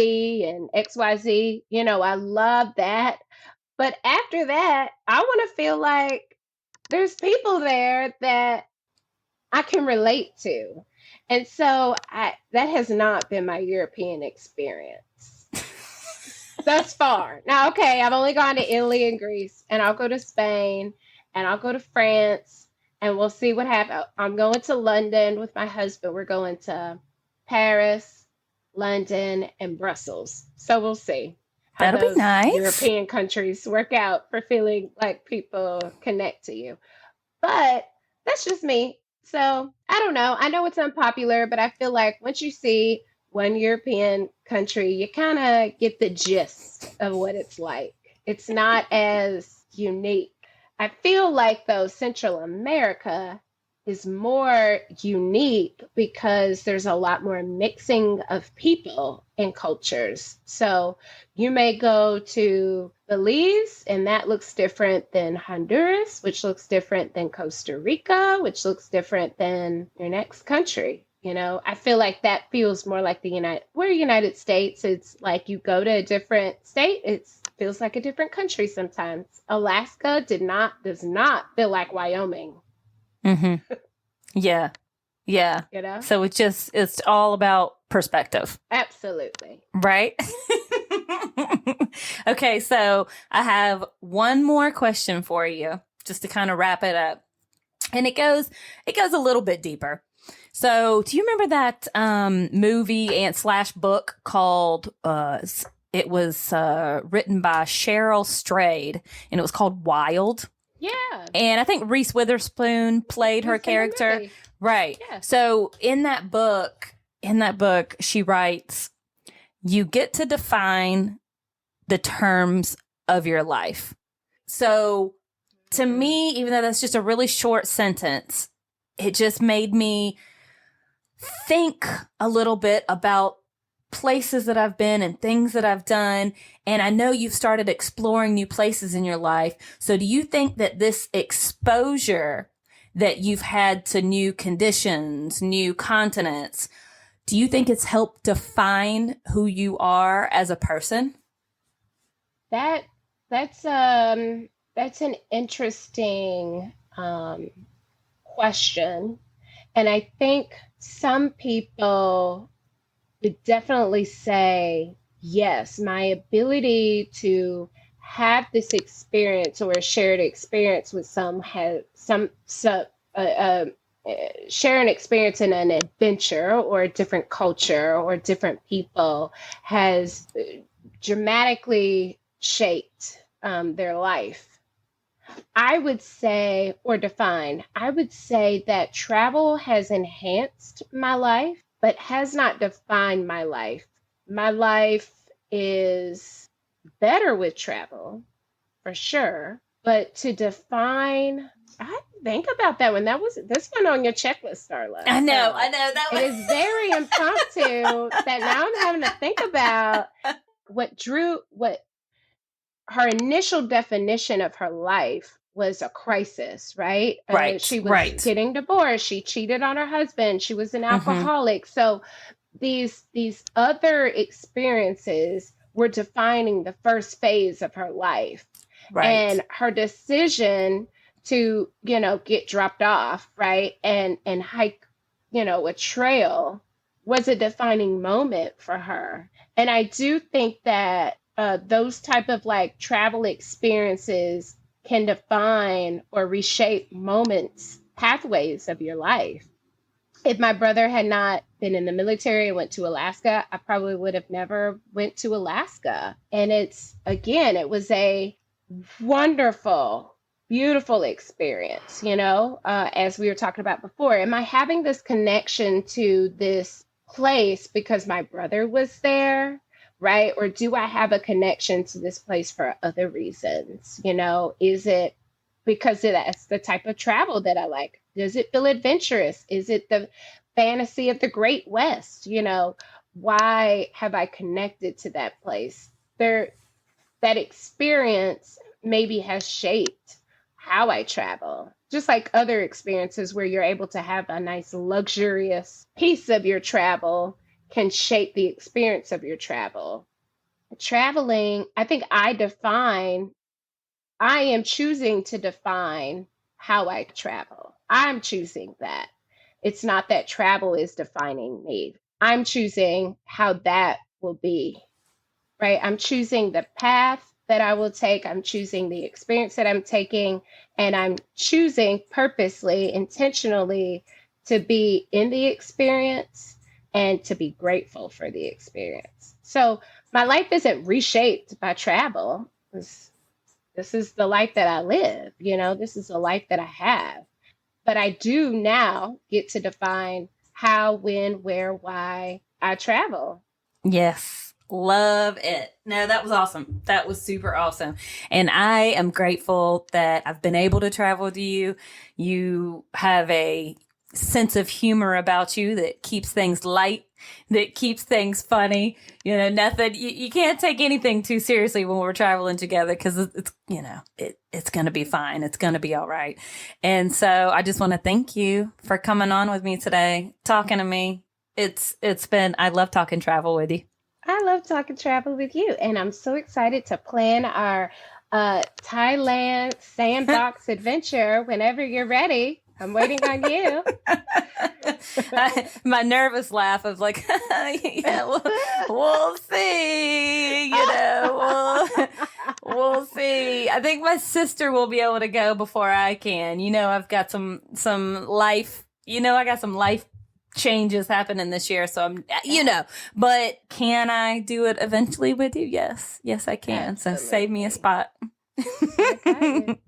and XYZ. You know, I love that. But after that, I want to feel like there's people there that I can relate to. And so that has not been my European experience thus far. Now, okay, I've only gone to Italy and Greece, and I'll go to Spain, and I'll go to France, and we'll see what happens. I'm going to London with my husband. We're going to Paris, London, and Brussels. So we'll see how that'll be those nice. European countries work out for feeling like people connect to you. But that's just me. So I don't know. I know it's unpopular, but I feel like once you see one European country, you kind of get the gist of what it's like. It's not as unique. I feel like, though, Central America is more unique because there's a lot more mixing of people and cultures. So you may go to Belize, and that looks different than Honduras, which looks different than Costa Rica, which looks different than your next country. You know, I feel like that feels more like we're United States. It's like you go to a different state, it feels like a different country sometimes. Alaska does not feel like Wyoming. Mm-hmm. Yeah. Yeah. You know? So it's all about perspective. Absolutely. Right? Okay, so I have one more question for you just to kind of wrap it up. And it goes a little bit deeper. So, do you remember that movie and slash book called it was written by Cheryl Strayed, and it was called Wild? Yeah. And I think Reese Witherspoon played her character. Movie. Right. Yeah. So in that book, she writes, you get to define the terms of your life. So to me, even though that's just a really short sentence, it just made me think a little bit about places that I've been and things that I've done. And I know you've started exploring new places in your life. So do you think that this exposure that you've had to new conditions, new continents, Do you think it's helped define who you are as a person? That that's an interesting question. And I think some people would definitely say, yes, my ability to have this experience or a shared experience with some share an experience in an adventure or a different culture or different people has dramatically shaped their life. I would say, or define, I would say that travel has enhanced my life, but has not defined my life. My life is better with travel, for sure. But to define, I think about that one. That was this one on your checklist, Starla. I know So that it is very impromptu that now I'm having to think about what her initial definition of her life was a crisis, right? Right, She was right. getting divorced. She cheated on her husband. She was an Mm-hmm. alcoholic. So these other experiences were defining the first phase of her life, Right. and her decision to get dropped off, right, and hike a trail was a defining moment for her. And I do think that those type of like travel experiences can define or reshape moments, pathways of your life. If my brother had not been in the military and went to Alaska, I probably would have never went to Alaska. And it was a wonderful, beautiful experience, as we were talking about before. Am I having this connection to this place because my brother was there? Right? Or do I have a connection to this place for other reasons? Is it because that's the type of travel that I like? Does it feel adventurous? Is it the fantasy of the Great West? Why have I connected to that place? That experience maybe has shaped how I travel. Just like other experiences where you're able to have a nice luxurious piece of your travel can shape the experience of your travel. Traveling, I think I am choosing to define how I travel. I'm choosing that. It's not that travel is defining me. I'm choosing how that will be, right? I'm choosing the path that I will take. I'm choosing the experience that I'm taking. And I'm choosing purposely, intentionally to be in the experience and to be grateful for the experience. So my life isn't reshaped by travel. This is the life that I live, this is the life that I have. But I do now get to define how, when, where, why I travel. Yes. Love it. No, that was awesome. That was super awesome. And I am grateful that I've been able to travel with you. You have a sense of humor about you that keeps things light, that keeps things funny. Nothing, you can't take anything too seriously when we're traveling together because it's going to be fine. It's going to be all right. And so I just want to thank you for coming on with me today, talking to me. It's been, I love talking travel with you. I love talking travel with you, and I'm so excited to plan our Thailand sandbox adventure whenever you're ready. I'm waiting on you. My nervous laugh of like, yeah, we'll see, we'll see. I think my sister will be able to go before I can. I've got some life, I got some life changes happening this year. So but can I do it eventually with you? Yes, I can. Absolutely. So save me a spot. Okay.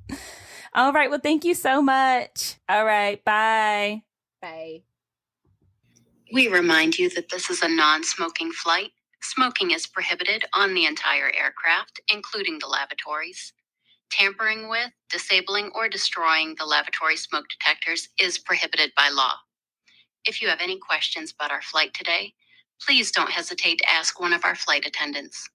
All right. Well, thank you so much. All right. Bye. Bye. We remind you that this is a non-smoking flight. Smoking is prohibited on the entire aircraft, including the lavatories. Tampering with, disabling, or destroying the lavatory smoke detectors is prohibited by law. If you have any questions about our flight today, please don't hesitate to ask one of our flight attendants.